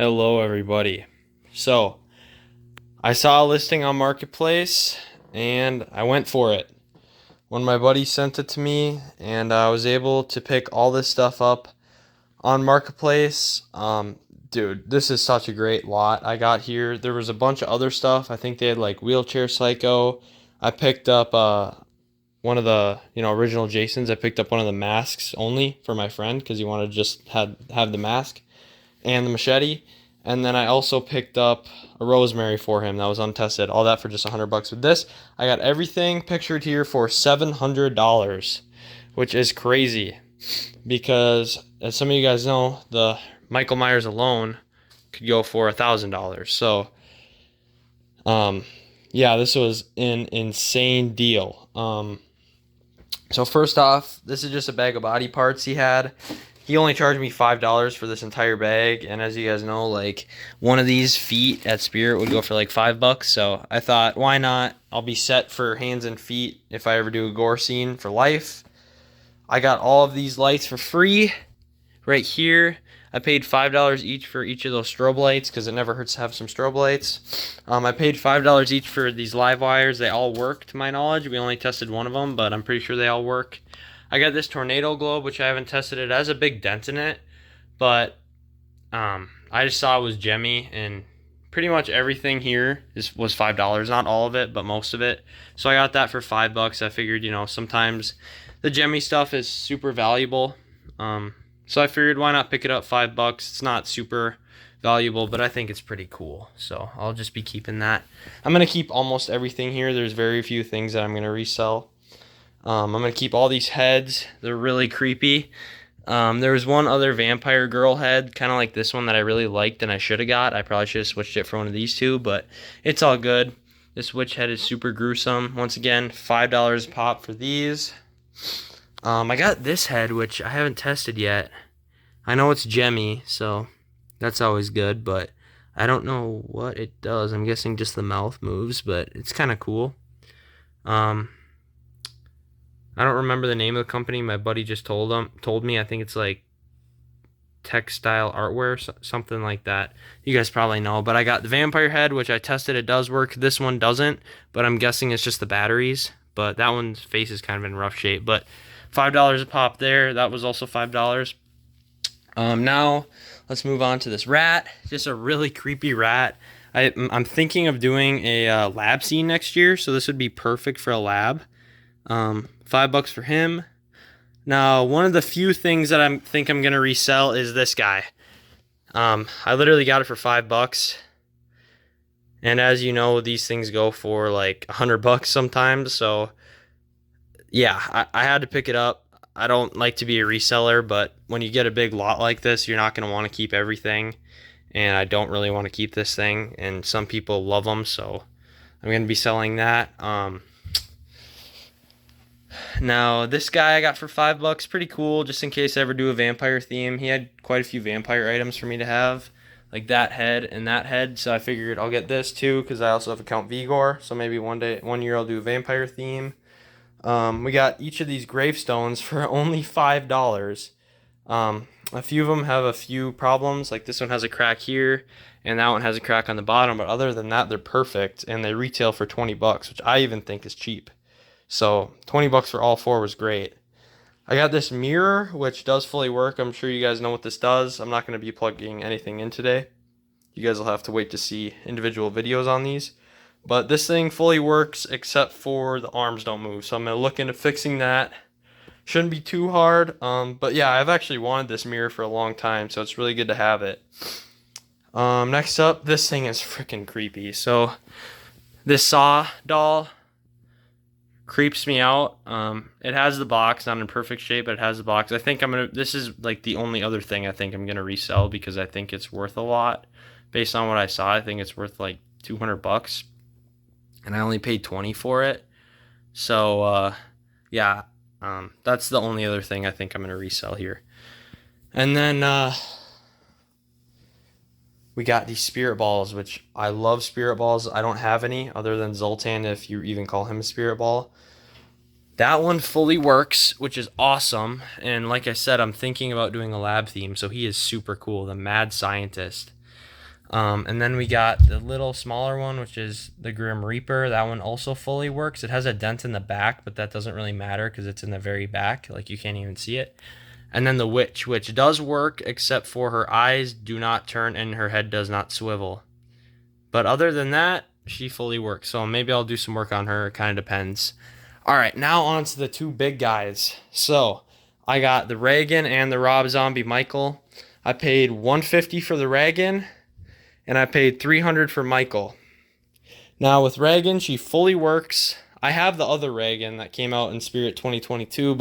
Hello, everybody. So, I saw a listing on Marketplace and I went for it. One of my buddies sent it to me, and I was able to pick all this stuff up on Marketplace. Dude, this is such a great lot I got here. There was a bunch of other stuff. I think they had like Wheelchair Psycho. I picked up one of the original Jasons. I picked up one of the masks only for my friend because he wanted to just have the mask and the machete. And then I also picked up a rosemary for him that was untested. All that for just $100. With this, I got everything pictured here for $700, which is crazy because, as some of you guys know, the Michael Myers alone could go for $1,000. So, yeah, this was an insane deal. So first off, this is just a bag of body parts he had. He only charged me $5 for this entire bag, and as you guys know, like, one of these feet at Spirit would go for like $5. So I thought, why not? I'll be set for hands and feet if I ever do a gore scene for life. I got all of these lights for free right here. I paid $5 each for each of those strobe lights because it never hurts to have some strobe lights. I paid $5 each for these live wires. They all work, to my knowledge. We only tested one of them, but I'm pretty sure they all work. I got this tornado globe, which I haven't tested. It has a big dent in it, but I just saw it was gemmy, and pretty much everything here was $5. Not all of it, but most of it. So I got that for $5. I figured, sometimes the gemmy stuff is super valuable. So I figured, why not pick it up $5? It's not super valuable, but I think it's pretty cool. So I'll just be keeping that. I'm going to keep almost everything here. There's very few things that I'm going to resell. I'm going to keep all these heads. They're really creepy. There was one other vampire girl head, kind of like this one, that I really liked and I should have got. I probably should have switched it for one of these two, but it's all good. This witch head is super gruesome. Once again, $5 a pop for these. I got this head, which I haven't tested yet. I know it's gemmy, so that's always good, but I don't know what it does. I'm guessing just the mouth moves, but it's kind of cool. I don't remember the name of the company. My buddy just told me. I think it's like Textile Artware, something like that. You guys probably know, but I got the vampire head, which I tested. It does work. This one doesn't, but I'm guessing it's just the batteries. But that one's face is kind of in rough shape. But $5 a pop there. That was also $5. Now let's move on to this rat. Just a really creepy rat. I'm thinking of doing a lab scene next year, so this would be perfect for a lab. $5 for him. Now, one of the few things that I think I'm gonna resell is this guy. I literally got it for $5, and as you know, these things go for like $100 sometimes. So, yeah, I had to pick it up. I don't like to be a reseller, but when you get a big lot like this, you're not gonna want to keep everything, and I don't really want to keep this thing. And some people love them, so I'm gonna be selling that. Now, this guy I got for $5, pretty cool, just in case I ever do a vampire theme. He had quite a few vampire items for me to have, like that head and that head, so I figured I'll get this too, because I also have a Count Vigor, so maybe one year I'll do a vampire theme. We got each of these gravestones for only $5. A few of them have a few problems, like this one has a crack here, and that one has a crack on the bottom, but other than that, they're perfect, and they retail for $20, which I even think is cheap. So $20 for all four was great. I got this mirror, which does fully work. I'm sure you guys know what this does. I'm not going to be plugging anything in today. You guys will have to wait to see individual videos on these. But this thing fully works except for the arms don't move. So I'm going to look into fixing that. Shouldn't be too hard. But yeah, I've actually wanted this mirror for a long time, so it's really good to have it. Next up, this thing is freaking creepy. So this Saw doll creeps me out. It has the box, not in perfect shape, but it has the box. I think this is like the only other thing I think I'm gonna resell because I think it's worth a lot. Based on what I saw, I think it's worth like $200, and I only paid $20 for it. So yeah, that's the only other thing I think I'm gonna resell here. And then we got these spirit balls, which I love spirit balls. I don't have any other than Zoltan, if you even call him a spirit ball. That one fully works, which is awesome. And like I said, I'm thinking about doing a lab theme, so he is super cool, the mad scientist. And then we got the little smaller one, which is the Grim Reaper. That one also fully works. It has a dent in the back, but that doesn't really matter because it's in the very back. Like, you can't even see it. And then the Witch, which does work, except for her eyes do not turn and her head does not swivel. But other than that, she fully works. So maybe I'll do some work on her. It kind of depends. All right, now on to the two big guys. So I got the Reagan and the Rob Zombie Michael. I paid $150 for the Reagan, and I paid $300 for Michael. Now with Reagan, she fully works. I have the other Reagan that came out in Spirit 2022,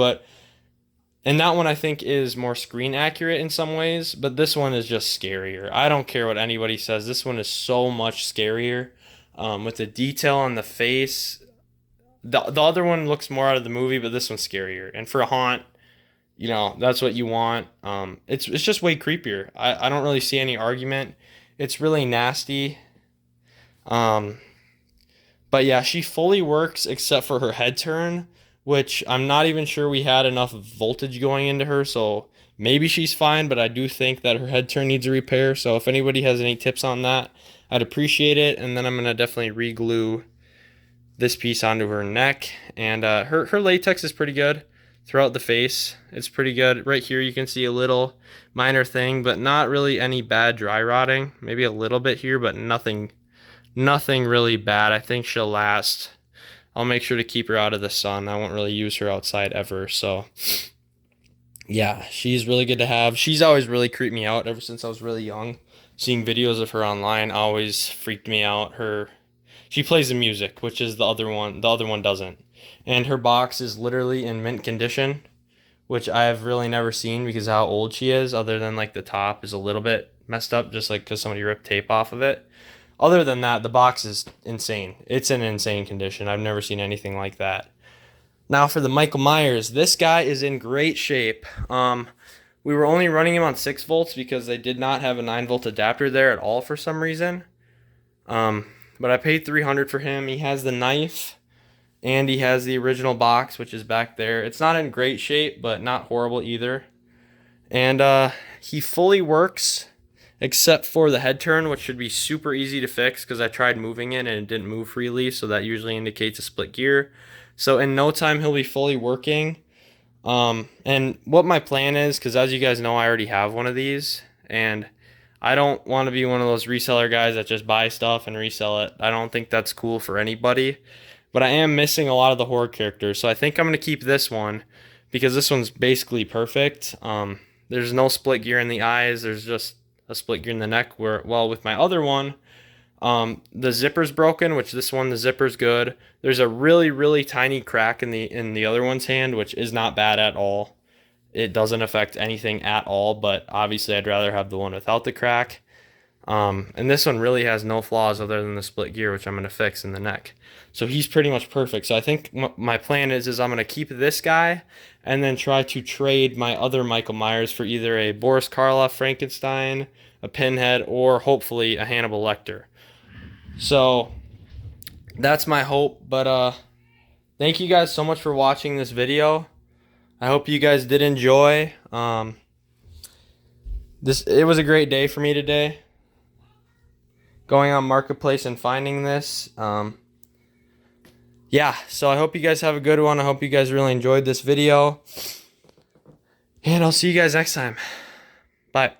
and that one I think is more screen accurate in some ways, but this one is just scarier. I don't care what anybody says. This one is so much scarier. With the detail on the face. The other one looks more out of the movie, but this one's scarier. And for a haunt, that's what you want. It's just way creepier. I don't really see any argument. It's really nasty. But yeah, she fully works except for her head turn, which I'm not even sure we had enough voltage going into her, so maybe she's fine, but I do think that her head turn needs a repair. So if anybody has any tips on that, I'd appreciate it. And then I'm going to definitely re-glue this piece onto her neck. And her latex is pretty good throughout the face. It's pretty good. Right here you can see a little minor thing, but not really any bad dry rotting. Maybe a little bit here, but nothing really bad. I think she'll last. I'll make sure to keep her out of the sun. I won't really use her outside ever. So yeah, she's really good to have. She's always really creeped me out ever since I was really young. Seeing videos of her online always freaked me out. She plays the music, which is the other one. The other one doesn't. And her box is literally in mint condition, which I've really never seen because of how old she is, other than like the top is a little bit messed up, just like because somebody ripped tape off of it. Other than that, the box is insane. It's in insane condition. I've never seen anything like that. Now for the Michael Myers, this guy is in great shape. We were only running him on 6 volts because they did not have a 9-volt adapter there at all for some reason. But I paid $300 for him. He has the knife, and he has the original box, which is back there. It's not in great shape, but not horrible either. And he fully works, except for the head turn, which should be super easy to fix because I tried moving it and it didn't move freely, so that usually indicates a split gear. So in no time, he'll be fully working. And what my plan is, because as you guys know, I already have one of these, and I don't want to be one of those reseller guys that just buy stuff and resell it. I don't think that's cool for anybody, but I am missing a lot of the horror characters, so I think I'm going to keep this one because this one's basically perfect. There's no split gear in the eyes. There's just a split gear in the neck, where, well, with my other one, the zipper's broken, which this one, the zipper's good. There's a really, really tiny crack in the other one's hand, which is not bad at all. It doesn't affect anything at all, but obviously I'd rather have the one without the crack. And this one really has no flaws other than the split gear, which I'm going to fix in the neck. So he's pretty much perfect. So I think my plan is I'm going to keep this guy and then try to trade my other Michael Myers for either a Boris Karloff Frankenstein, a Pinhead, or hopefully a Hannibal Lecter. So that's my hope. But thank you guys so much for watching this video. I hope you guys did enjoy. It was a great day for me today, going on Marketplace and finding this. Yeah, so I hope you guys have a good one. I hope you guys really enjoyed this video, and I'll see you guys next time. Bye.